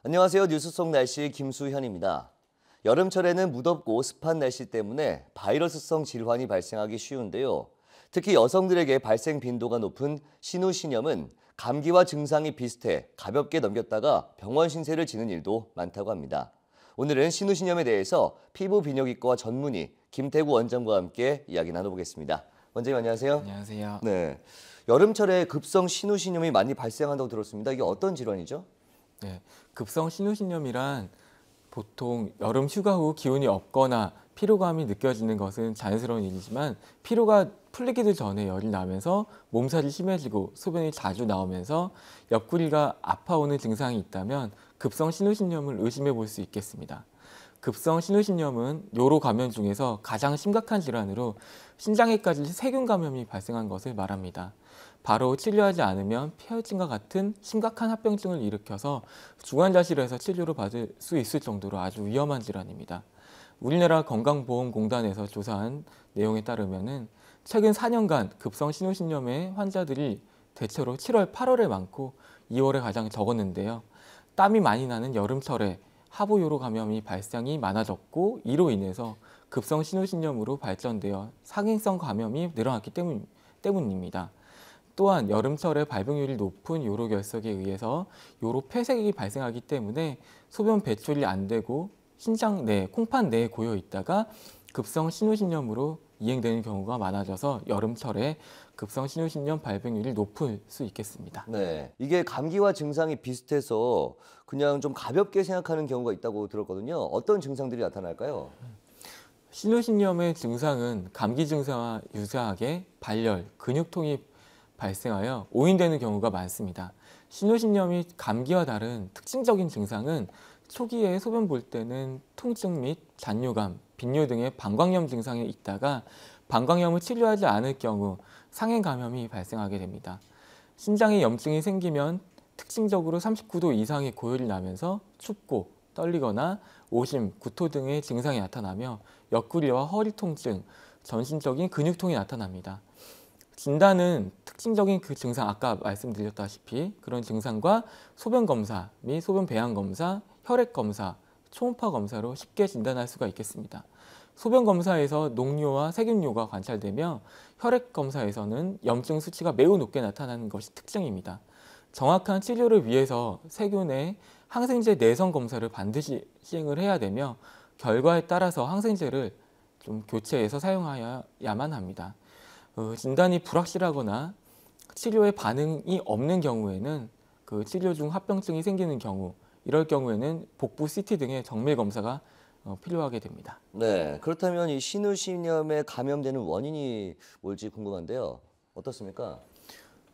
안녕하세요. 뉴스 속 날씨 김수현입니다. 여름철에는 무덥고 습한 날씨 때문에 바이러스성 질환이 발생하기 쉬운데요. 특히 여성들에게 발생 빈도가 높은 신우신염은 감기와 증상이 비슷해 가볍게 넘겼다가 병원 신세를 지는 일도 많다고 합니다. 오늘은 신우신염에 대해서 피부비뇨기과 전문의 김태구 원장과 함께 이야기 나눠보겠습니다. 원장님 안녕하세요. 안녕하세요. 네, 여름철에 급성 신우신염이 많이 발생한다고 들었습니다. 이게 어떤 질환이죠? 네, 급성 신우신염이란 보통 여름 휴가 후 기운이 없거나 피로감이 느껴지는 것은 자연스러운 일이지만 피로가 풀리기도 전에 열이 나면서 몸살이 심해지고 소변이 자주 나오면서 옆구리가 아파오는 증상이 있다면 급성 신우신염을 의심해 볼 수 있겠습니다. 급성 신우신염은 요로 감염 중에서 가장 심각한 질환으로 신장에까지 세균 감염이 발생한 것을 말합니다. 바로 치료하지 않으면 폐혈증과 같은 심각한 합병증을 일으켜서 중환자실에서 치료를 받을 수 있을 정도로 아주 위험한 질환입니다. 우리나라 건강보험공단에서 조사한 내용에 따르면 최근 4년간 급성 신우신염의 환자들이 대체로 7월, 8월에 많고 2월에 가장 적었는데요. 땀이 많이 나는 여름철에 하부요로 감염이 발생이 많아졌고 이로 인해서 급성 신우신염으로 발전되어 상행성 감염이 늘어났기 때문입니다. 또한 여름철에 발병률이 높은 요로결석에 의해서 요로 폐색이 발생하기 때문에 소변 배출이 안 되고 신장 내, 콩팥 내에 고여 있다가 급성 신우신염으로 이행되는 경우가 많아져서 여름철에 급성 신우신염 발병률이 높을 수 있겠습니다. 네, 이게 감기와 증상이 비슷해서 그냥 좀 가볍게 생각하는 경우가 있다고 들었거든요. 어떤 증상들이 나타날까요? 신우신염의 증상은 감기 증상과 유사하게 발열, 근육통이 발생하여 오인되는 경우가 많습니다. 신우신염이 감기와 다른 특징적인 증상은 초기에 소변 볼 때는 통증 및 잔뇨감, 빈뇨 등의 방광염 증상이 있다가 방광염을 치료하지 않을 경우 상행 감염이 발생하게 됩니다. 신장에 염증이 생기면 특징적으로 39도 이상의 고열이 나면서 춥고 떨리거나 오심, 구토 등의 증상이 나타나며 옆구리와 허리 통증, 전신적인 근육통이 나타납니다. 진단은 특징적인 그 증상, 아까 말씀드렸다시피 그런 증상과 소변 검사 및 소변 배양 검사, 혈액 검사, 초음파 검사로 쉽게 진단할 수가 있겠습니다. 소변 검사에서 녹뇨와 세균뇨가 관찰되며 혈액 검사에서는 염증 수치가 매우 높게 나타나는 것이 특징입니다. 정확한 치료를 위해서 세균의 항생제 내성 검사를 반드시 시행을 해야 되며 결과에 따라서 항생제를 좀 교체해서 사용해야만 합니다. 진단이 불확실하거나 치료에 반응이 없는 경우에는 그 치료 중 합병증이 생기는 경우, 이럴 경우에는 복부 CT 등의 정밀 검사가 필요하게 됩니다. 네, 그렇다면 이 신우신염에 감염되는 원인이 뭘지 궁금한데요. 어떻습니까?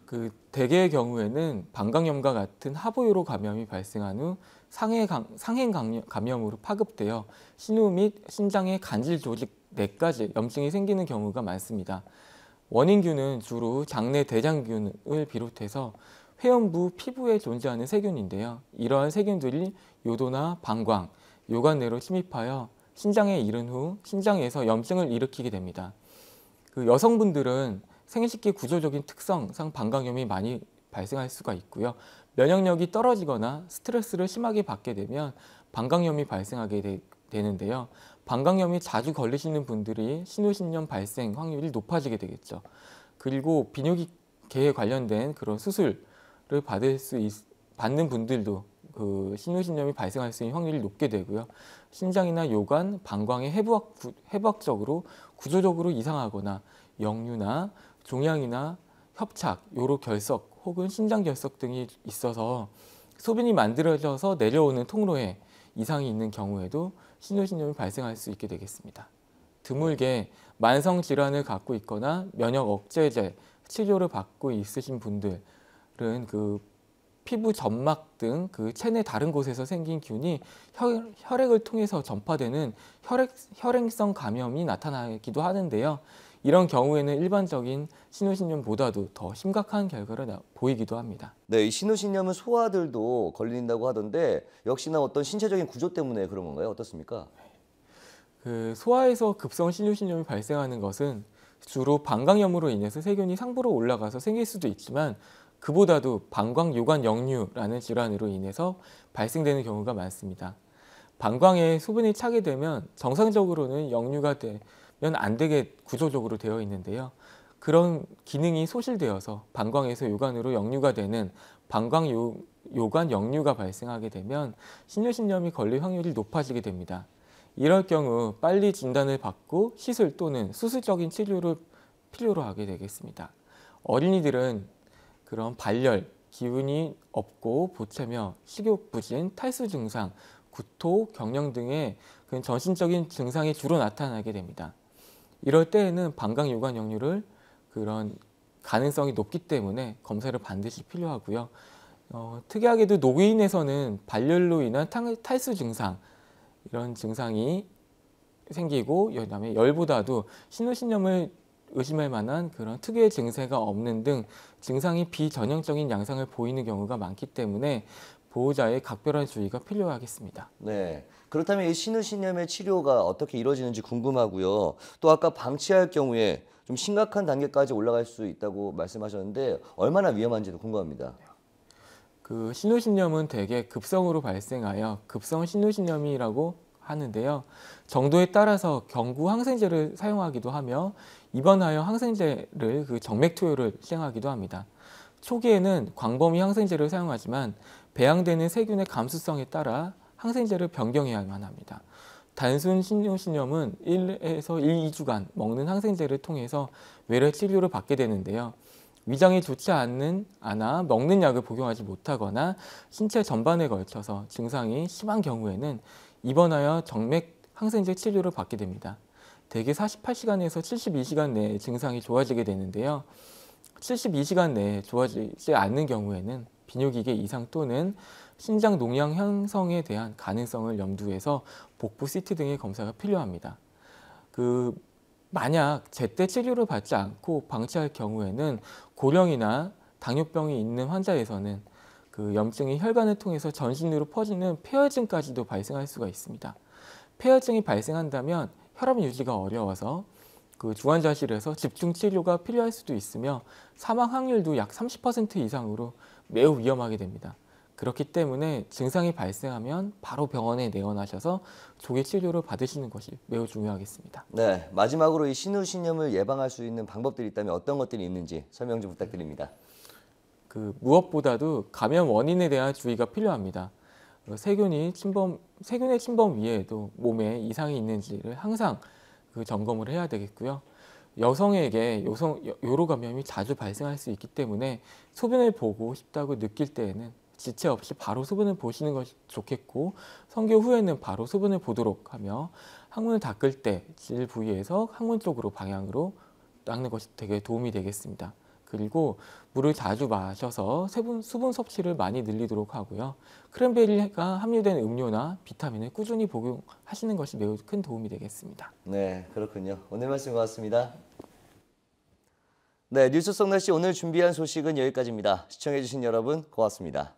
그 대개의 경우에는 방광염과 같은 하부요로 감염이 발생한 후 상행 감염으로 파급되어 신우 및 신장의 간질 조직 내까지 염증이 생기는 경우가 많습니다. 원인균은 주로 장내 대장균을 비롯해서 회음부 피부에 존재하는 세균인데요. 이러한 세균들이 요도나 방광, 요관 내로 침입하여 신장에 이른 후 신장에서 염증을 일으키게 됩니다. 그 여성분들은 생식기 구조적인 특성상 방광염이 많이 발생할 수가 있고요. 면역력이 떨어지거나 스트레스를 심하게 받게 되면 방광염이 발생하게 되는데요. 방광염이 자주 걸리시는 분들이 신우신염 발생 확률이 높아지게 되겠죠. 그리고 비뇨기계에 관련된 그런 수술을 받는 분들도 그 신우신염이 발생할 수 있는 확률이 높게 되고요. 신장이나 요관, 방광의 해부학적으로 구조적으로 이상하거나 역류나 종양이나 협착, 요로 결석 혹은 신장 결석 등이 있어서 소변이 만들어져서 내려오는 통로에 이상이 있는 경우에도 신우신염이 발생할 수 있게 되겠습니다. 드물게 만성 질환을 갖고 있거나 면역 억제제 치료를 받고 있으신 분들은 그 피부 점막 등 그 체내 다른 곳에서 생긴 균이 혈액을 통해서 전파되는 혈행성 감염이 나타나기도 하는데요. 이런 경우에는 일반적인 신우신염보다도 더 심각한 결과를 보이기도 합니다. 네, 이 신우신염은 소아들도 걸린다고 하던데 역시나 어떤 신체적인 구조 때문에 그런 건가요? 어떻습니까? 그 소아에서 급성 신우신염이 발생하는 것은 주로 방광염으로 인해서 세균이 상부로 올라가서 생길 수도 있지만 그보다도 방광요관역류라는 질환으로 인해서 발생되는 경우가 많습니다. 방광에 수분이 차게 되면 정상적으로는 역류가 되면 안 되게 구조적으로 되어 있는데요. 그런 기능이 소실되어서 방광에서 요관으로 역류가 되는 방광요관 역류가 발생하게 되면 신유신염이 걸릴 확률이 높아지게 됩니다. 이럴 경우 빨리 진단을 받고 시술 또는 수술적인 치료를 필요로 하게 되겠습니다. 어린이들은 그런 발열, 기운이 없고 보채며 식욕 부진, 탈수 증상, 구토, 경련 등의 그런 전신적인 증상이 주로 나타나게 됩니다. 이럴 때에는 방광요관 역류를 그런 가능성이 높기 때문에 검사를 반드시 필요하고요. 특이하게도 노인에서는 발열로 인한 탈수 증상, 이런 증상이 생기고 그다음에 열보다도 신우신염을 의심할 만한 그런 특유의 증세가 없는 등 증상이 비전형적인 양상을 보이는 경우가 많기 때문에 보호자의 각별한 주의가 필요하겠습니다. 네. 그렇다면 이 신우신염의 치료가 어떻게 이루어지는지 궁금하고요. 또 아까 방치할 경우에 좀 심각한 단계까지 올라갈 수 있다고 말씀하셨는데 얼마나 위험한지도 궁금합니다. 그 신우신염은 대개 급성으로 발생하여 급성 신우신염이라고 하는데요. 정도에 따라서 경구 항생제를 사용하기도 하며 입원하여 항생제를 그 정맥 투여를 시행하기도 합니다. 초기에는 광범위 항생제를 사용하지만 배양되는 세균의 감수성에 따라 항생제를 변경해야만 합니다. 단순 신우신염은 1에서 2주간 먹는 항생제를 통해서 외래 치료를 받게 되는데요. 위장이 좋지 않아 먹는 약을 복용하지 못하거나 신체 전반에 걸쳐서 증상이 심한 경우에는 입원하여 정맥 항생제 치료를 받게 됩니다. 대개 48시간에서 72시간 내에 증상이 좋아지게 되는데요. 72시간 내에 좋아지지 않는 경우에는 비뇨기계 이상 또는 신장 농양 형성에 대한 가능성을 염두해서 복부 CT 등의 검사가 필요합니다. 만약 제때 치료를 받지 않고 방치할 경우에는 고령이나 당뇨병이 있는 환자에서는 그 염증이 혈관을 통해서 전신으로 퍼지는 폐혈증까지도 발생할 수가 있습니다. 폐혈증이 발생한다면 혈압 유지가 어려워서 그 중환자실에서 집중 치료가 필요할 수도 있으며 사망 확률도 약 30% 이상으로 매우 위험하게 됩니다. 그렇기 때문에 증상이 발생하면 바로 병원에 내원하셔서 조기 치료를 받으시는 것이 매우 중요하겠습니다. 네, 마지막으로 이 신우신염을 예방할 수 있는 방법들이 있다면 어떤 것들이 있는지 설명 좀 부탁드립니다. 무엇보다도 감염 원인에 대한 주의가 필요합니다. 세균의 침범 위에도 몸에 이상이 있는지를 항상 점검을 해야 되겠고요. 여성에게 요로 감염이 자주 발생할 수 있기 때문에 소변을 보고 싶다고 느낄 때에는 지체 없이 바로 소변을 보시는 것이 좋겠고 성교 후에는 바로 소변을 보도록 하며 항문을 닦을 때 질 부위에서 항문 쪽으로 방향으로 닦는 것이 되게 도움이 되겠습니다. 그리고 물을 자주 마셔서 수분 섭취를 많이 늘리도록 하고요. 크랜베리가 함유된 음료나 비타민을 꾸준히 복용하시는 것이 매우 큰 도움이 되겠습니다. 네, 그렇군요. 오늘 말씀 고맙습니다. 네, 뉴스 속 날씨 오늘 준비한 소식은 여기까지입니다. 시청해주신 여러분 고맙습니다.